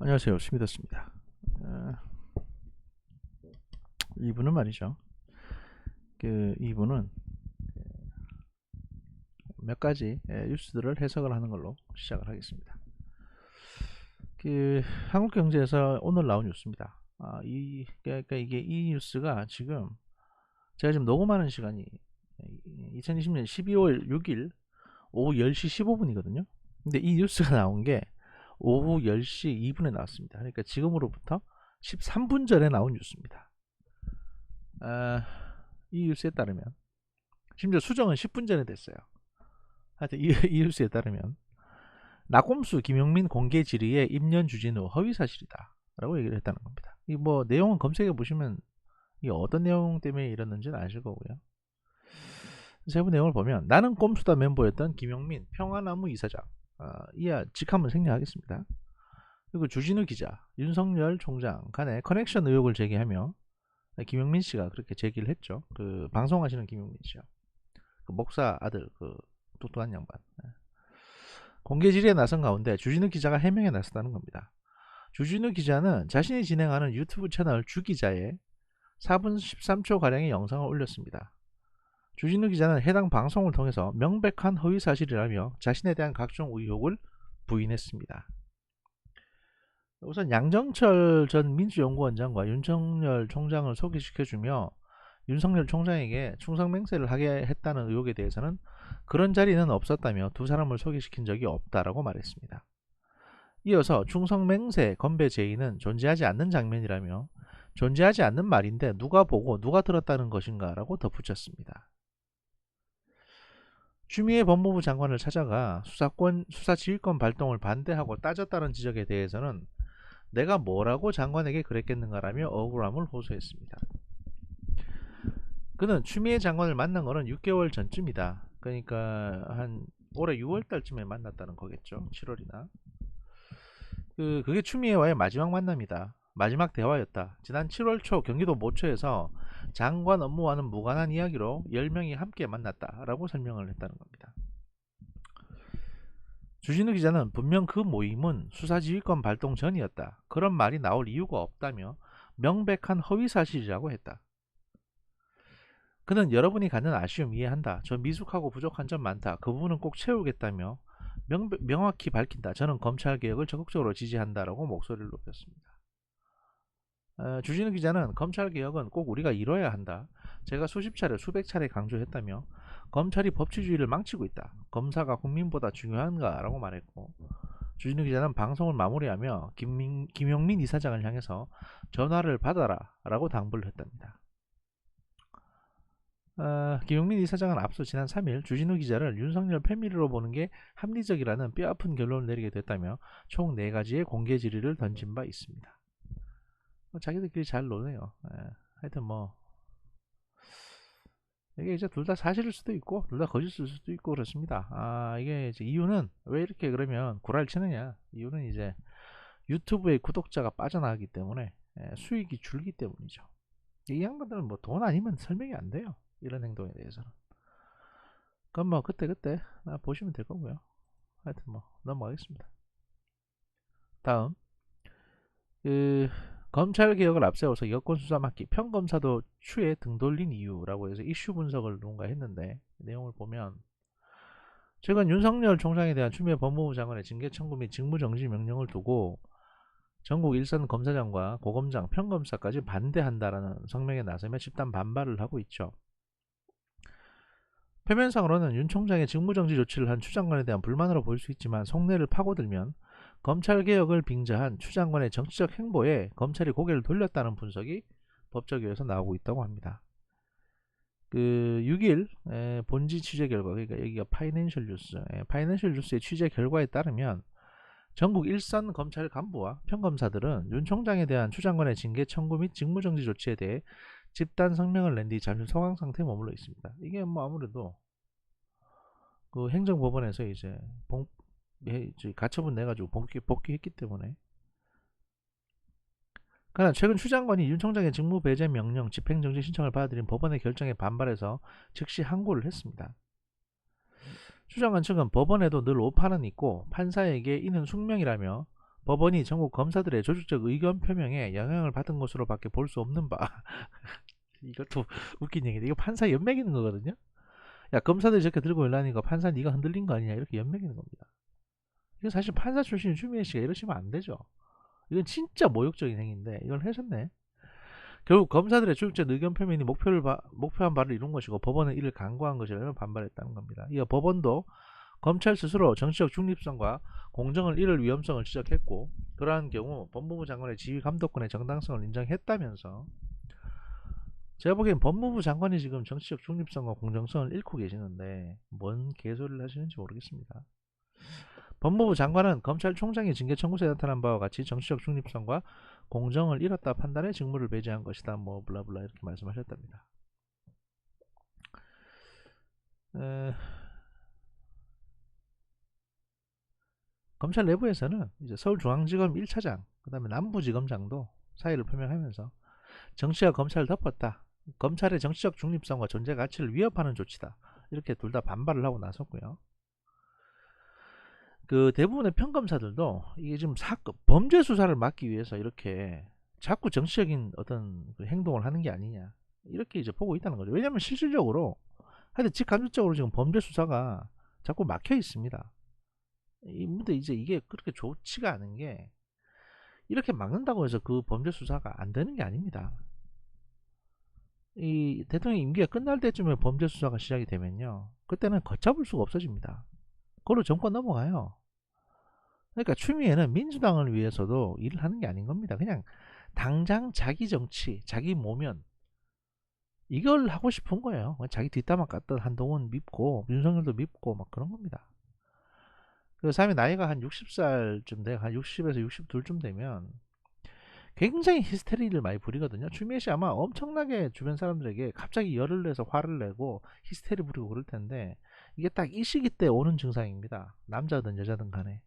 안녕하세요. 스미더스입니다. 이분은 말이죠. 이분은 몇 가지 뉴스들을 해석을 하는 걸로 시작을 하겠습니다. 한국경제에서 오늘 나온 뉴스입니다. 그러니까 이 뉴스가 지금 제가 지금 녹음하는 시간이 2020년 12월 6일 오후 10시 15분이거든요. 근데 이 뉴스가 나온 게 오후 10시 2분에 나왔습니다. 그러니까 지금으로부터 13분 전에 나온 뉴스입니다. 이 뉴스에 따르면 심지어 수정은 10분 전에 됐어요. 하여튼 이 뉴스에 따르면 나꼼수 김용민 공개 질의에 임년 주진우 허위 사실이다 라고 얘기를 했다는 겁니다. 이 뭐 내용은 검색해 보시면 이 어떤 내용 때문에 이랬는지는 아실 거고요. 세부 내용을 보면 나는 꼼수다 멤버였던 김용민 평화나무 이사장 이하 직함을 생략하겠습니다. 그리고 주진우 기자, 윤석열 총장 간의 커넥션 의혹을 제기하며 김용민 씨가 그렇게 제기를 했죠. 그 방송하시는 김용민 씨요. 그 목사 아들 그 똑똑한 양반. 공개 질의에 나선 가운데 주진우 기자가 해명에 나섰다는 겁니다. 주진우 기자는 자신이 진행하는 유튜브 채널 주기자에 4분 13초 가량의 영상을 올렸습니다. 주진우 기자는 해당 방송을 통해서 명백한 허위 사실이라며 자신에 대한 각종 의혹을 부인했습니다. 우선 양정철 전 민주연구원장과 윤석열 총장을 소개시켜주며 윤석열 총장에게 충성맹세를 하게 했다는 의혹에 대해서는 그런 자리는 없었다며 두 사람을 소개시킨 적이 없다라고 말했습니다. 이어서 충성맹세 건배 제의는 존재하지 않는 장면이라며 존재하지 않는 말인데 누가 보고 누가 들었다는 것인가 라고 덧붙였습니다. 추미애 법무부 장관을 찾아가 수사지휘권 발동을 반대하고 따졌다는 지적에 대해서는 내가 뭐라고 장관에게 그랬겠는가라며 억울함을 호소했습니다. 그는 추미애 장관을 만난 거는 6개월 전쯤이다. 그러니까 한 올해 6월 달쯤에 만났다는 거겠죠. 7월이나. 그게 추미애와의 마지막 만남이다. 마지막 대화였다. 지난 7월 초 경기도 모처에서 장관 업무와는 무관한 이야기로 10명이 함께 만났다라고 설명을 했다는 겁니다. 주진우 기자는 분명 그 모임은 수사지휘권 발동 전이었다. 그런 말이 나올 이유가 없다며 명백한 허위사실이라고 했다. 그는 여러분이 갖는 아쉬움 이해한다. 저 미숙하고 부족한 점 많다. 그 부분은 꼭 채우겠다며 명확히 밝힌다. 저는 검찰개혁을 적극적으로 지지한다라고 목소리를 높였습니다. 주진우 기자는 검찰개혁은 꼭 우리가 이뤄야 한다. 제가 수십 차례 수백 차례 강조했다며 검찰이 법치주의를 망치고 있다. 검사가 국민보다 중요한가 라고 말했고 주진우 기자는 방송을 마무리하며 김용민 이사장을 향해서 전화를 받아라 라고 당부를 했답니다. 김용민 이사장은 앞서 지난 3일 주진우 기자를 윤석열 패밀리로 보는 게 합리적이라는 뼈아픈 결론을 내리게 됐다며 총 4가지의 공개 질의를 던진 바 있습니다. 자기들끼리 잘 노네요. 하여튼 뭐 이게 이제 둘 다 사실일 수도 있고 둘 다 거짓일 수도 있고 그렇습니다. 이게 이제 이유는 왜 이렇게 그러면 구라를 치느냐? 이유는 이제 유튜브의 구독자가 빠져나가기 때문에 수익이 줄기 때문이죠. 이 양반들은 뭐 돈 아니면 설명이 안 돼요. 이런 행동에 대해서는. 그럼 뭐 그때 보시면 될 거고요. 하여튼 뭐 넘어가겠습니다. 다음 검찰 개혁을 앞세워서 여권 수사 맡기 평검사도 추에 등 돌린 이유라고 해서 이슈 분석을 누군가 했는데 내용을 보면 최근 윤석열 총장에 대한 추미애 법무부 장관의 징계 청구 및 직무정지 명령을 두고 전국 일선 검사장과 고검장, 평검사까지 반대한다라는 성명에 나서며 집단 반발을 하고 있죠. 표면상으로는 윤 총장의 직무정지 조치를 한 추 장관에 대한 불만으로 보일 수 있지만 속내를 파고들면 검찰개혁을 빙자한 추 장관의 정치적 행보에 검찰이 고개를 돌렸다는 분석이 법조계에서 나오고 있다고 합니다. 6일 본지 취재 결과, 그러니까 여기가 파이낸셜 뉴스의 취재 결과에 따르면 전국 일선 검찰 간부와 평검사들은 윤 총장에 대한 추 장관의 징계 청구 및 직무정지 조치에 대해 집단 성명을 낸 뒤 잠시 소강 상태에 머물러 있습니다. 이게 뭐 아무래도 그 행정법원에서 이제 가처분 내가지고 복귀했기 때문에. 그러나 최근 추 장관이 윤 총장의 직무 배제 명령, 집행정지 신청을 받아들인 법원의 결정에 반발해서 즉시 항고를 했습니다. 추 장관 측은 법원에도 늘 오판은 있고 판사에게 이는 숙명이라며 법원이 전국 검사들의 조직적 의견 표명에 영향을 받은 것으로 밖에 볼 수 없는 바. 이것도 웃긴 얘기인데 이거 판사 연맥이는 거거든요. 야, 검사들이 저렇게 들고 일하니까 판사 네가 흔들린 거 아니냐 이렇게 연맥이는 겁니다. 이거 사실 판사 출신 추미애 씨가 이러시면 안 되죠. 이건 진짜 모욕적인 행위인데 이걸 하셨네. 결국 검사들의 조직적 의견 표명이 목표한 바를 이룬 것이고 법원은 이를 간과한 것이라며 반발했다는 겁니다. 이어 법원도 검찰 스스로 정치적 중립성과 공정을 잃을 위험성을 지적했고 그러한 경우 법무부 장관의 지휘 감독권의 정당성을 인정했다면서 제가 보기엔 법무부 장관이 지금 정치적 중립성과 공정성을 잃고 계시는데 뭔 개소리를 하시는지 모르겠습니다. 법무부 장관은 검찰총장이 징계 청구서에 나타난 바와 같이 정치적 중립성과 공정을 잃었다 판단해 직무를 배제한 것이다. 뭐 블라블라 이렇게 말씀하셨답니다. 검찰 내부에서는 이제 서울중앙지검 1차장, 그 다음에 남부지검장도 사의를 표명하면서 정치가 검찰을 덮었다. 검찰의 정치적 중립성과 존재 가치를 위협하는 조치다. 이렇게 둘 다 반발을 하고 나섰고요. 그 대부분의 평검사들도 이게 지금 범죄 수사를 막기 위해서 이렇게 자꾸 정치적인 어떤 그 행동을 하는 게 아니냐. 이렇게 이제 보고 있다는 거죠. 왜냐하면 실질적으로 하여튼 직간접적으로 지금 범죄 수사가 자꾸 막혀 있습니다. 근데 이제 이게 그렇게 좋지가 않은 게 이렇게 막는다고 해서 그 범죄 수사가 안 되는 게 아닙니다. 이 대통령 임기가 끝날 때쯤에 범죄 수사가 시작이 되면요, 그때는 걷잡을 수가 없어집니다. 그걸로 정권 넘어가요. 그러니까 추미애는 민주당을 위해서도 일을 하는 게 아닌 겁니다. 그냥 당장 자기 정치, 자기 모면 이걸 하고 싶은 거예요. 자기 뒷담화 깠던 한동훈 밉고 윤석열도 밉고 막 그런 겁니다. 그 사람이 나이가 한 60살쯤 돼, 한 60에서 62쯤 되면 굉장히 히스테리를 많이 부리거든요. 추미애 씨 아마 엄청나게 주변 사람들에게 갑자기 열을 내서 화를 내고 히스테리 부리고 그럴 텐데 이게 딱 이 시기 때 오는 증상입니다. 남자든 여자든 간에.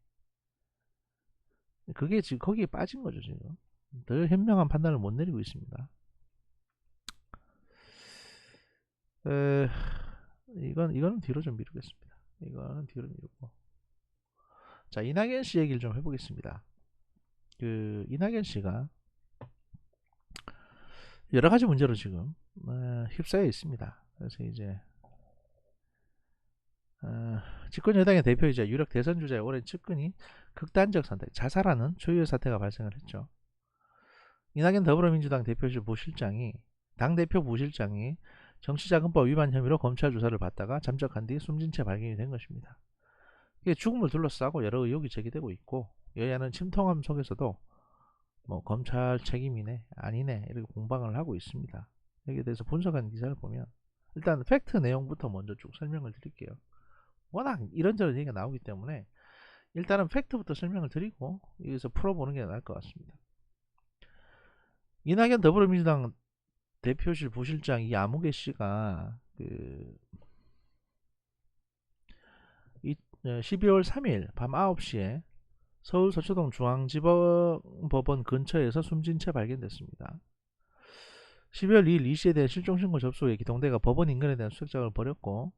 그게 지금 거기에 빠진 거죠. 지금 더 현명한 판단을 못 내리고 있습니다. 이거는 뒤로 좀 미루겠습니다. 이거는 뒤로 미루고, 자, 이낙연 씨 얘기를 좀 해보겠습니다. 그 이낙연 씨가 여러 가지 문제로 지금 휩싸여 있습니다. 그래서 이제 집권 여당의 대표이자 유력 대선 주자의 오랜 측근이 극단적 선택, 자살하는 초유의 사태가 발생을 했죠. 이낙연 더불어민주당 대표실 부실장이 당대표 부실장이 정치자금법 위반 혐의로 검찰 조사를 받다가 잠적한 뒤 숨진 채 발견이 된 것입니다. 이게 죽음을 둘러싸고 여러 의혹이 제기되고 있고 여야는 침통함 속에서도 뭐 검찰 책임이네 아니네 이렇게 공방을 하고 있습니다. 여기에 대해서 분석한 기사를 보면 일단 팩트 내용부터 먼저 쭉 설명을 드릴게요. 워낙 이런저런 얘기가 나오기 때문에 일단은 팩트부터 설명을 드리고 여기서 풀어보는 게 나을 것 같습니다. 이낙연 더불어민주당 대표실 부실장 이 아무개 씨가 12월 3일 밤 9시에 서울 서초동 중앙지법법원 근처에서 숨진 채 발견됐습니다. 12월 2일 이 씨에 대한 실종신고 접수 후에 기동대가 법원 인근에 대한 수색작업을 벌였고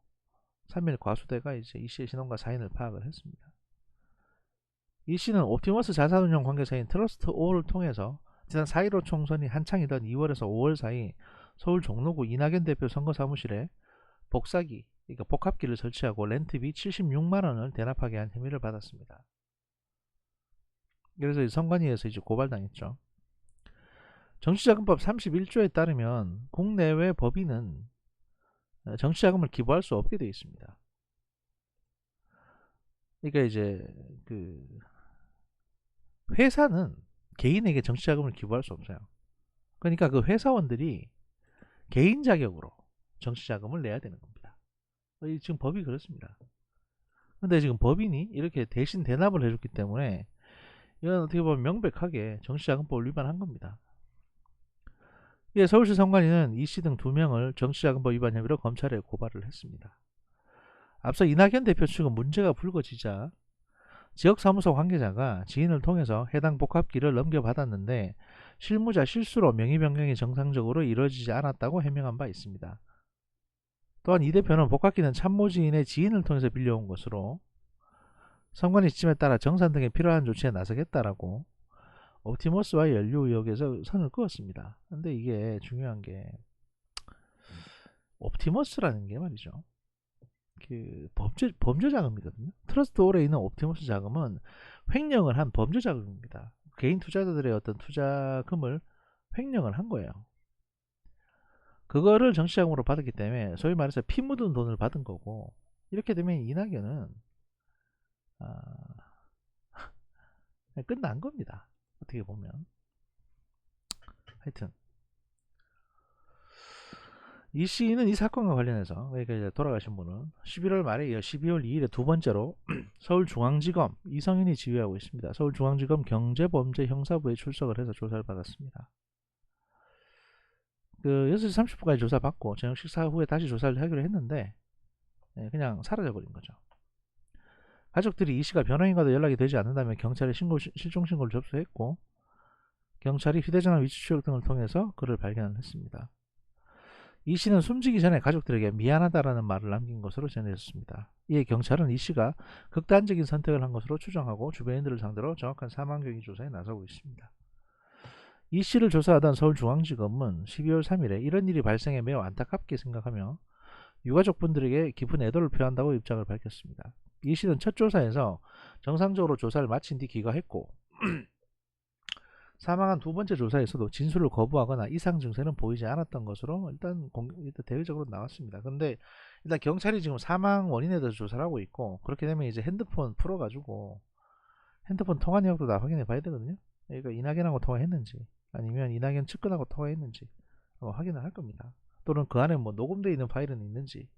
3일 과수대가 이제 이 씨의 신원과 사인을 파악을 했습니다. 이 씨는 옵티머스 자산운용 관계사인 트러스트 O를 통해서 지난 4.15 총선이 한창이던 2월에서 5월 사이 서울 종로구 이낙연 대표 선거사무실에 복사기, 그러니까 복합기를 설치하고 렌트비 76만원을 대납하게 한 혐의를 받았습니다. 그래서 선관위에서 이제 고발당했죠. 정치자금법 31조에 따르면 국내외 법인은 정치자금을 기부할 수 없게 되어 있습니다. 그러니까 이제 회사는 개인에게 정치자금을 기부할 수 없어요. 그러니까 그 회사원들이 개인 자격으로 정치자금을 내야 되는 겁니다. 지금 법이 그렇습니다. 근데 지금 법인이 이렇게 대신 대납을 해줬기 때문에 이건 어떻게 보면 명백하게 정치자금법을 위반한 겁니다. 예, 서울시 선관위는 이 씨 등 2명을 정치자금법 위반 혐의로 검찰에 고발을 했습니다. 앞서 이낙연 대표 측은 문제가 불거지자 지역사무소 관계자가 지인을 통해서 해당 복합기를 넘겨받았는데 실무자 실수로 명의 변경이 정상적으로 이루어지지 않았다고 해명한 바 있습니다. 또한 이 대표는 복합기는 참모지인의 지인을 통해서 빌려온 것으로 선관위 지침에 따라 정산 등에 필요한 조치에 나서겠다라고 옵티머스와 연루 의혹에서 선을 그었습니다. 근데 이게 중요한 게 옵티머스라는 게 말이죠. 그 범죄 자금이거든요. 트러스트 홀에 있는 옵티머스 자금은 횡령을 한 범죄 자금입니다. 개인 투자자들의 어떤 투자금을 횡령을 한 거예요. 그거를 정치자금으로 받았기 때문에 소위 말해서 피 묻은 돈을 받은 거고, 이렇게 되면 이낙연은 끝난 겁니다. 어떻게 보면. 하여튼 이 씨는 이 사건과 관련해서, 그러니까 이제 돌아가신 분은 11월 말에 이어 12월 2일에 두 번째로 서울중앙지검 이성인이 지휘하고 있습니다. 서울중앙지검 경제범죄 형사부에 출석을 해서 조사를 받았습니다. 그 6시 30분까지 조사받고 저녁 식사 후에 다시 조사를 하기로 했는데 그냥 사라져버린 거죠. 가족들이 이 씨가 변호인과도 연락이 되지 않는다면 경찰에 실종신고를 접수했고, 경찰이 휴대전화 위치 추적 등을 통해서 그를 발견했습니다. 이 씨는 숨지기 전에 가족들에게 미안하다라는 말을 남긴 것으로 전해졌습니다. 이에 경찰은 이 씨가 극단적인 선택을 한 것으로 추정하고 주변인들을 상대로 정확한 사망경위 조사에 나서고 있습니다. 이 씨를 조사하던 서울중앙지검은 12월 3일에 이런 일이 발생해 매우 안타깝게 생각하며 유가족분들에게 깊은 애도를 표한다고 입장을 밝혔습니다. 이 씨는 첫 조사에서 정상적으로 조사를 마친 뒤 귀가했고 사망한 두 번째 조사에서도 진술을 거부하거나 이상 증세는 보이지 않았던 것으로 일단 대외적으로 나왔습니다. 그런데 일단 경찰이 지금 사망 원인에 대해서 조사를 하고 있고, 그렇게 되면 이제 핸드폰 풀어가지고 핸드폰 통화 내역도 다 확인해 봐야 되거든요. 그러니까 이낙연하고 통화했는지 아니면 이낙연 측근하고 통화했는지 확인을 할 겁니다. 또는 그 안에 뭐 녹음되어 있는 파일은 있는지.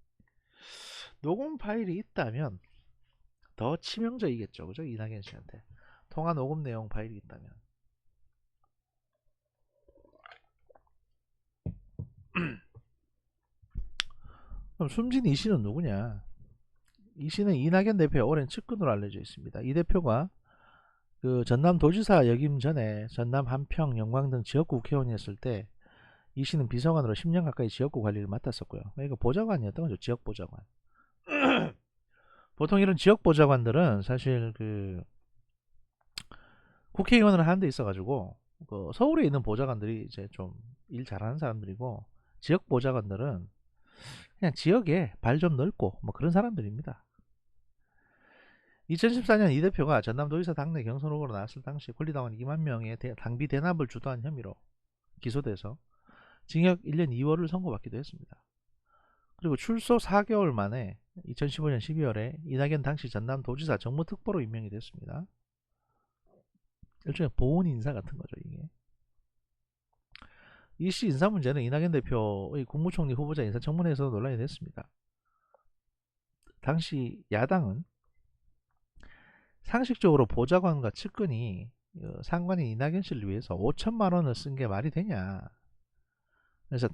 녹음 파일이 있다면 더 치명적이겠죠, 그죠? 이낙연 씨한테 통화 녹음 내용 파일이 있다면. 그럼 숨진 이 씨는 누구냐? 이 씨는 이낙연 대표의 오랜 측근으로 알려져 있습니다. 이 대표가 그 전남도지사 역임 전에 전남 한평 영광 등 지역구 국회의원이었을 때 이 씨는 비서관으로 10년 가까이 지역구 관리를 맡았었고요. 그러니까 보좌관이었던 거죠. 지역보좌관. 보통 이런 지역보좌관들은 사실 그 국회의원을 하는 데 있어가지고 그 서울에 있는 보좌관들이 이제 좀 일 잘하는 사람들이고, 지역보좌관들은 그냥 지역에 발 좀 넓고 뭐 그런 사람들입니다. 2014년 이 대표가 전남도지사 당내 경선 후보로 나왔을 당시 권리당원 2만 명의 당비 대납을 주도한 혐의로 기소돼서 징역 1년 2월을 선고받기도 했습니다. 그리고 출소 4개월 만에 2015년 12월에 이낙연 당시 전남도지사 정무특보로 임명이 됐습니다. 일종의 보훈 인사 같은 거죠, 이게. 이 씨 인사 문제는 이낙연 대표의 국무총리 후보자 인사 청문회에서 논란이 됐습니다. 당시 야당은 상식적으로 보좌관과 측근이 상관인 이낙연 씨를 위해서 5천만 원을 쓴 게 말이 되냐, 그래서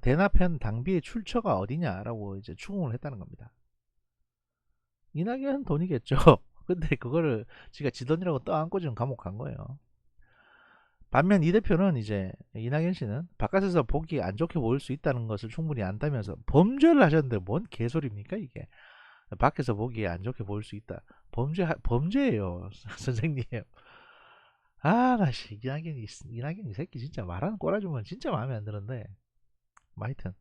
대납한 당비의 출처가 어디냐라고 이제 추궁을 했다는 겁니다. 이낙연 돈이겠죠. 근데 그거를 지가 지 돈이라고 떠안고 지금 감옥 간 거예요. 반면 이 대표는 이제 이낙연 씨는 바깥에서 보기 안 좋게 보일 수 있다는 것을 충분히 안다면서 범죄를 하셨는데 뭔 개소리입니까 이게. 밖에서 보기에 안 좋게 보일 수 있다. 범죄예요. 선생님. 나 이낙연 이 새끼 진짜 말하는 꼬라주면 진짜 마음에 안 드는데. 하여튼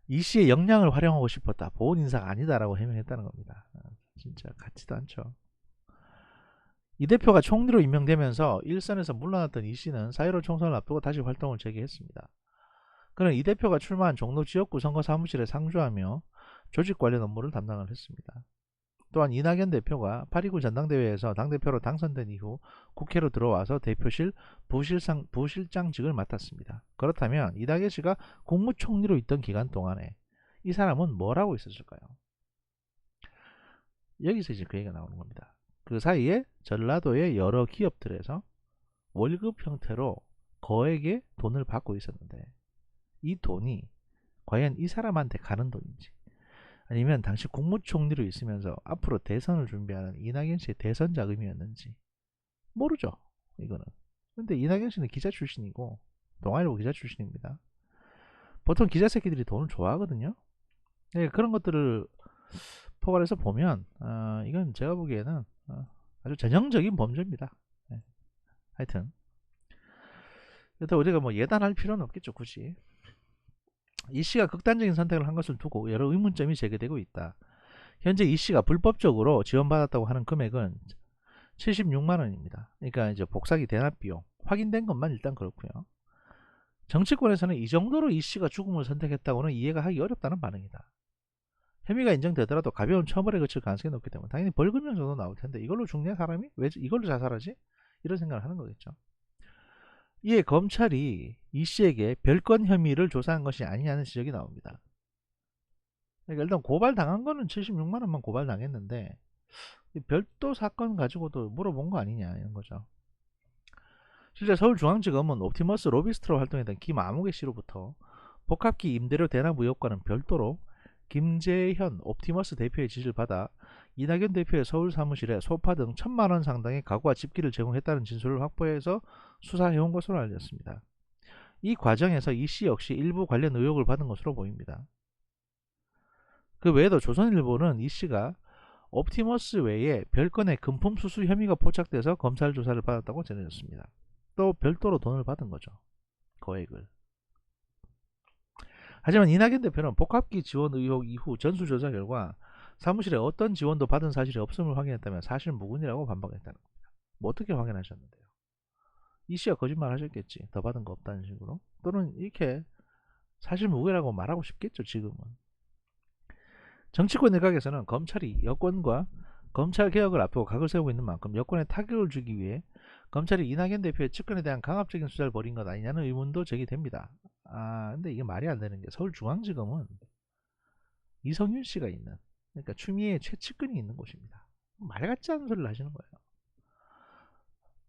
이 씨의 역량을 활용하고 싶었다. 보훈 인사가 아니다라고 해명했다는 겁니다. 진짜 같지도 않죠. 이 대표가 총리로 임명되면서 일선에서 물러났던 이 씨는 4.15 총선을 앞두고 다시 활동을 재개했습니다. 그는 이 대표가 출마한 종로 지역구 선거 사무실에 상주하며 조직 관련 업무를 담당을 했습니다. 또한 이낙연 대표가 8.29 전당대회에서 당대표로 당선된 이후 국회로 들어와서 대표실 부실장직을 맡았습니다. 그렇다면 이낙연 씨가 국무총리로 있던 기간 동안에 이 사람은 뭘 하고 있었을까요? 여기서 이제 그 얘기가 나오는 겁니다. 그 사이에 전라도의 여러 기업들에서 월급 형태로 거액의 돈을 받고 있었는데, 이 돈이 과연 이 사람한테 가는 돈인지, 아니면 당시 국무총리로 있으면서 앞으로 대선을 준비하는 이낙연 씨의 대선 자금이었는지 모르죠, 이거는. 근데 이낙연 씨는 기자 출신이고 동아일보 기자 출신입니다. 보통 기자 새끼들이 돈을 좋아하거든요. 네, 그런 것들을 포괄해서 보면 이건 제가 보기에는 아주 전형적인 범죄입니다. 네. 하여튼 일단 우리가 뭐 예단할 필요는 없겠죠, 굳이. 이 씨가 극단적인 선택을 한 것을 두고 여러 의문점이 제기되고 있다. 현재 이 씨가 불법적으로 지원받았다고 하는 금액은 76만 원입니다. 그러니까 이제 복사기 대납 비용 확인된 것만 일단 그렇고요. 정치권에서는 이 정도로 이 씨가 죽음을 선택했다고는 이해가 하기 어렵다는 반응이다. 혐의가 인정되더라도 가벼운 처벌에 그칠 가능성이 높기 때문에 당연히 벌금형 정도 나올 텐데 이걸로 죽냐 사람이? 왜 이걸로 자살하지? 이런 생각을 하는 거겠죠. 이에 검찰이 이 씨에게 별건 혐의를 조사한 것이 아니냐는 지적이 나옵니다. 그러니까 일단 고발당한 거는 76만 원만 고발당했는데 별도 사건 가지고도 물어본 거 아니냐 이런 거죠. 실제 서울중앙지검은 옵티머스 로비스트로 활동했던 김아무개 씨로부터 복합기 임대료 대납 의혹과는 별도로 김재현 옵티머스 대표의 지시를 받아 이낙연 대표의 서울 사무실에 소파 등 1,000만 원 상당의 가구와 집기를 제공했다는 진술을 확보해서 수사해온 것으로 알렸습니다. 이 과정에서 이 씨 역시 일부 관련 의혹을 받은 것으로 보입니다. 그 외에도 조선일보는 이 씨가 옵티머스 외에 별건의 금품 수수 혐의가 포착돼서 검찰 조사를 받았다고 전해졌습니다. 또 별도로 돈을 받은 거죠. 거액을. 하지만 이낙연 대표는 복합기 지원 의혹 이후 전수조사 결과 사무실에 어떤 지원도 받은 사실이 없음을 확인했다면 사실 무근이라고 반박했다는 겁니다. 뭐 어떻게 확인하셨는데요? 이 씨가 거짓말 하셨겠지. 더 받은 거 없다는 식으로. 또는 이렇게 사실 무근이라고 말하고 싶겠죠. 지금은. 정치권 내각에서는 검찰이 여권과 검찰 개혁을 앞두고 각을 세우고 있는 만큼 여권에 타격을 주기 위해 검찰이 이낙연 대표의 측근에 대한 강압적인 수사를 벌인 것 아니냐는 의문도 제기됩니다. 근데 이게 말이 안 되는 게 서울중앙지검은 이성윤 씨가 있는, 그러니까 추미애의 최측근이 있는 곳입니다. 말 같지 않은 소리를 하시는 거예요.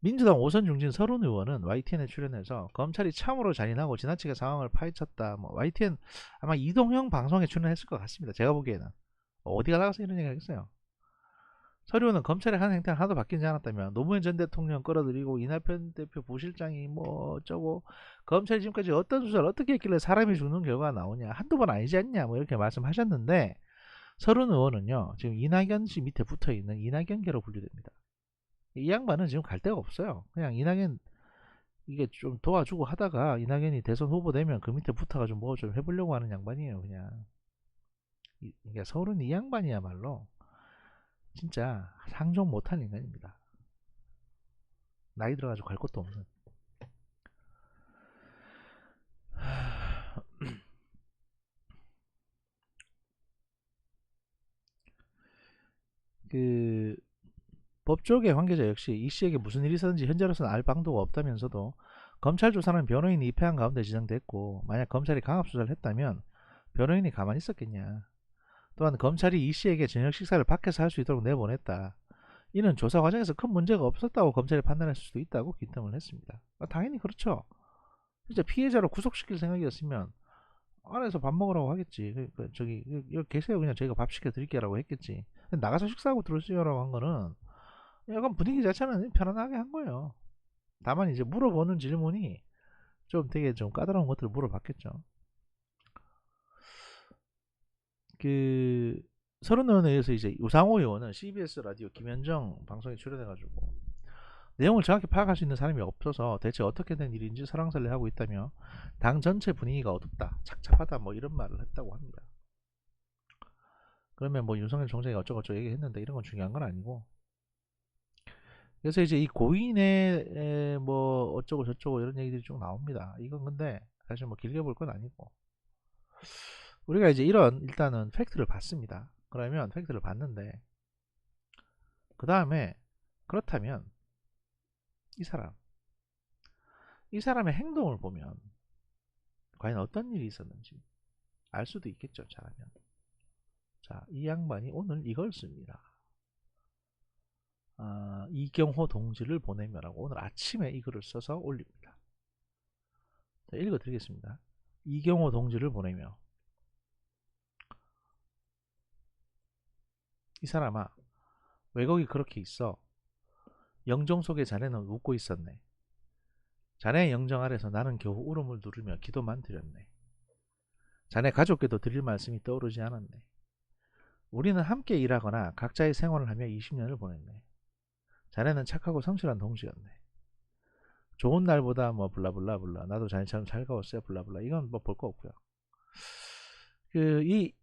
민주당 오선 중진 서른 의원은 YTN에 출연해서 검찰이 참으로 잔인하고 지나치게 상황을 파헤쳤다. YTN 아마 이동형 방송에 출연했을 것 같습니다. 제가 보기에는. 어디가 나가서 이런 얘기 하겠어요. 서류 의원은 검찰의 하는 행태는 하나도 바뀌지 않았다며 노무현 전 대통령 끌어들이고 이낙연 대표 부실장이 뭐 어쩌고 검찰이 지금까지 어떤 수사를 어떻게 했길래 사람이 죽는 결과가 나오냐, 한두 번 아니지 않냐 뭐 이렇게 말씀하셨는데, 서른 의원은요 지금 이낙연 씨 밑에 붙어있는 이낙연계로 분류됩니다. 이 양반은 지금 갈 데가 없어요. 그냥 이낙연 이게 좀 도와주고 하다가 이낙연이 대선 후보 되면 그 밑에 붙어가지고 뭐 좀 해보려고 하는 양반이에요. 그냥 이게 서른 이 양반이야말로 진짜 상종 못한 인간입니다. 나이 들어가지고 갈 곳도 없는. 그 법조계 관계자 역시 이 씨에게 무슨 일이 있었는지 현재로서는 알 방도가 없다면서도 검찰 조사는 변호인이 입회한 가운데 지정됐고 만약 검찰이 강압수사를 했다면 변호인이 가만히 있었겠냐. 또한 검찰이 이 씨에게 저녁 식사를 밖에서 할 수 있도록 내보냈다. 이는 조사 과정에서 큰 문제가 없었다고 검찰이 판단했을 수도 있다고 기점을 했습니다. 당연히 그렇죠. 진짜 피해자로 구속시킬 생각이었으면 안에서 밥 먹으라고 하겠지. 저기 여기 계세요. 그냥 저희가 밥 시켜드릴게라고 했겠지. 나가서 식사하고 들어오세요라고 한 거는 약간 분위기 자체는 편안하게 한 거예요. 다만 이제 물어보는 질문이 좀 되게 좀 까다로운 것들을 물어봤겠죠. 그 서른 의원에 의해서 이제 우상호 의원은 CBS 라디오 김현정 방송에 출연해가지고 내용을 정확히 파악할 수 있는 사람이 없어서 대체 어떻게 된 일인지 설왕설래하고 있다며 당 전체 분위기가 어둡다, 착잡하다 뭐 이런 말을 했다고 합니다. 그러면 뭐 윤석열 총장이 어쩌고저쩌고 얘기했는데 이런 건 중요한 건 아니고, 그래서 이제 이 고인의 뭐 어쩌고 저쩌고 이런 얘기들이 쭉 나옵니다. 이건 근데 사실 뭐 길게 볼 건 아니고 우리가 이제 이런 일단은 팩트를 봤습니다. 그러면 팩트를 봤는데 그 다음에 그렇다면 이 사람의 행동을 보면 과연 어떤 일이 있었는지 알 수도 있겠죠. 잘하면. 자, 이 양반이 오늘 이걸 씁니다. 이경호 동지를 보내며라고 오늘 아침에 이 글을 써서 올립니다. 자, 읽어드리겠습니다. 이경호 동지를 보내며. 이 사람아, 왜 거기 그렇게 있어? 영정 속에 자네는 웃고 있었네. 자네의 영정 아래서 나는 겨우 울음을 누르며 기도만 드렸네. 자네 가족께도 드릴 말씀이 떠오르지 않았네. 우리는 함께 일하거나 각자의 생활을 하며 20년을 보냈네. 자네는 착하고 성실한 동지였네. 좋은 날보다 뭐 블라블라블라 나도 자네처럼 살가웠어요 블라블라 이건 뭐 볼 거 없고요. 이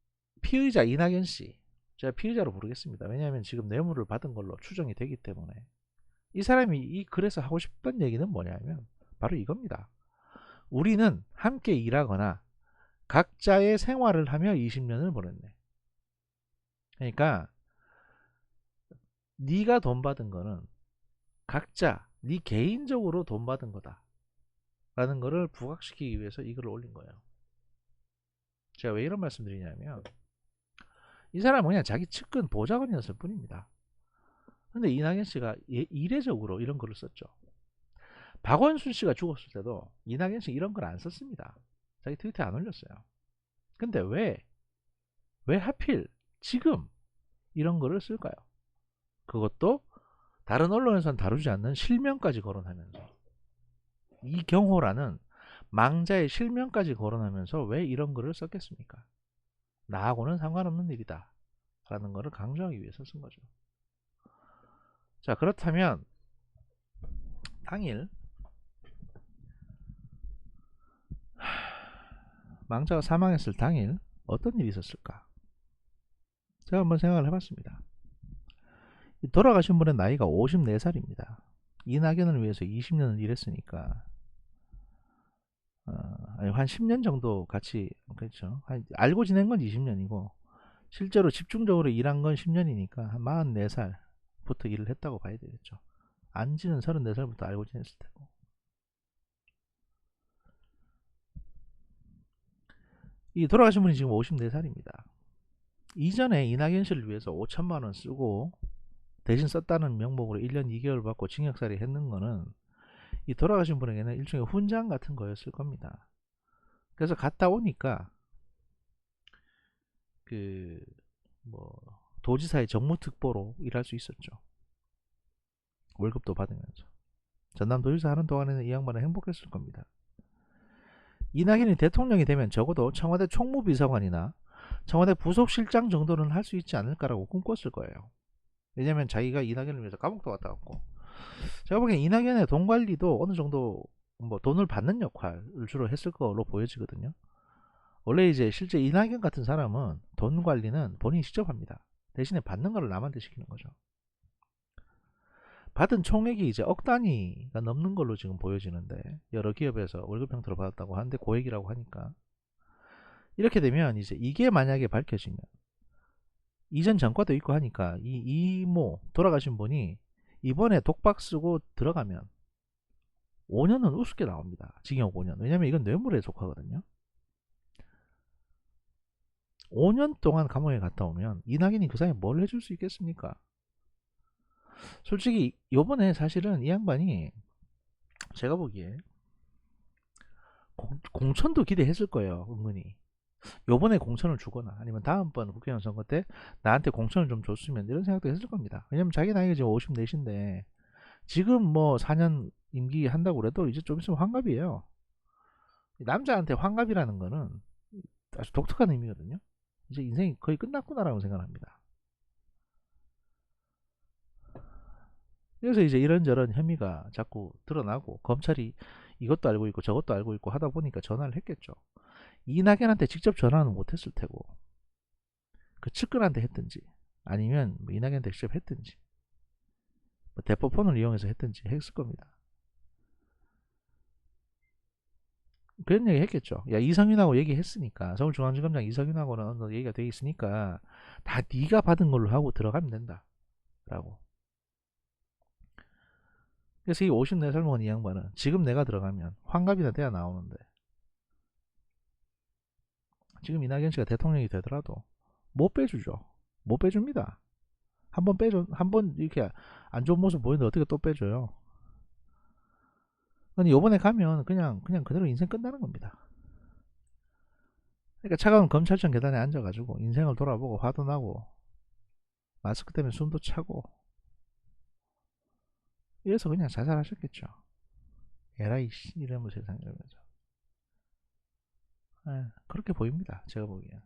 피의자 이낙연 씨 제가 피의자로 부르겠습니다. 왜냐하면 지금 뇌물을 받은 걸로 추정이 되기 때문에 이 사람이 이 글에서 하고 싶던 얘기는 뭐냐면 바로 이겁니다. 우리는 함께 일하거나 각자의 생활을 하며 20년을 보냈네. 그러니까 네가 돈 받은 거는 각자 네 개인적으로 돈 받은 거다 라는 거를 부각시키기 위해서 이 글을 올린 거예요. 제가 왜 이런 말씀 드리냐면 이 사람은 그냥 자기 측근 보좌관이었을 뿐입니다. 근데 이낙연 씨가 이례적으로 이런 글을 썼죠. 박원순 씨가 죽었을 때도 이낙연 씨 이런 글 안 썼습니다. 자기 트위터에 안 올렸어요. 근데 왜 하필 지금 이런 글을 쓸까요? 그것도 다른 언론에서는 다루지 않는 실명까지 거론하면서 이경호라는 망자의 실명까지 거론하면서 왜 이런 글을 썼겠습니까? 나하고는 상관없는 일이다 라는 것을 강조하기 위해서 쓴 거죠. 자, 그렇다면 당일 망자가 사망했을 당일 어떤 일이 있었을까? 제가 한번 생각을 해봤습니다. 돌아가신 분의 나이가 54살입니다. 이낙연을 위해서 20년을 일했으니까 한 10년 정도 같이 그렇죠. 알고 지낸 건 20년이고 실제로 집중적으로 일한 건 10년이니까 한 44살부터 일을 했다고 봐야 되겠죠. 안지는 34살부터 알고 지냈을 테고. 이 돌아가신 분이 지금 54살입니다. 이전에 이낙연 씨를 위해서 5천만 원 쓰고 대신 썼다는 명목으로 1년 2개월 받고 징역살이 했는 거는 이 돌아가신 분에게는 일종의 훈장 같은 거였을 겁니다. 그래서 갔다 오니까 뭐 도지사의 정무특보로 일할 수 있었죠. 월급도 받으면서. 전남도지사 하는 동안에는 이 양반은 행복했을 겁니다. 이낙연이 대통령이 되면 적어도 청와대 총무비서관이나 청와대 부속실장 정도는 할 수 있지 않을까라고 꿈꿨을 거예요. 왜냐면 자기가 이낙연을 위해서 감옥도 갔다 왔고 제가 보기엔 이낙연의 돈 관리도 어느 정도 뭐 돈을 받는 역할을 주로 했을 거로 보여지거든요. 원래 이제 실제 이낙연 같은 사람은 돈 관리는 본인이 직접 합니다. 대신에 받는 거를 남한테 시키는 거죠. 받은 총액이 이제 억 단위가 넘는 걸로 지금 보여지는데 여러 기업에서 월급 형태로 받았다고 하는데 고액이라고 하니까 이렇게 되면 이제 이게 만약에 밝혀지면 이전 전과도 있고 하니까 이 이모 돌아가신 분이 이번에 독박 쓰고 들어가면 5년은 우습게 나옵니다. 징역 5년. 왜냐면 이건 뇌물에 속하거든요. 5년 동안 감옥에 갔다 오면 이낙연이 그 사이에 뭘 해줄 수 있겠습니까? 솔직히 요번에 사실은 이 양반이 제가 보기에 공천도 기대했을 거예요. 은근히. 요번에 공천을 주거나 아니면 다음번 국회의원 선거 때 나한테 공천을 좀 줬으면 이런 생각도 했을 겁니다. 왜냐면 자기 나이가 지금 54인데 지금 뭐 4년 임기 한다고 그래도 이제 좀 있으면 환갑이에요. 남자한테 환갑이라는 거는 아주 독특한 의미거든요. 이제 인생이 거의 끝났구나라고 생각합니다. 그래서 이제 이런저런 혐의가 자꾸 드러나고 검찰이 이것도 알고 있고 저것도 알고 있고 하다 보니까 전화를 했겠죠. 이낙연한테 직접 전화는 못했을 테고 그 측근한테 했든지 아니면 뭐 이낙연한테 직접 했든지 뭐 대포폰을 이용해서 했든지 했을 겁니다. 그런 얘기 했겠죠. 야 이성윤하고 얘기했으니까 서울중앙지검장 이성윤하고는 얘기가 돼 있으니까 다 네가 받은 걸로 하고 들어가면 된다 라고. 그래서 이 54살 먹은 이 양반은 지금 내가 들어가면 환갑이나 돼야 나오는데 지금 이낙연 씨가 대통령이 되더라도 못 빼주죠. 못 빼줍니다. 한번 빼줘, 한번 이렇게 안 좋은 모습 보이는데 어떻게 또 빼줘요? 근데 요번에 가면 그냥 그대로 인생 끝나는 겁니다. 그러니까 차가운 검찰청 계단에 앉아가지고 인생을 돌아보고 화도 나고 마스크 때문에 숨도 차고 이래서 그냥 자살하셨겠죠. 에라이 씨 이러면 세상 이러면서 그렇게 보입니다. 제가 보기엔.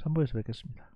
3부에서 뵙겠습니다.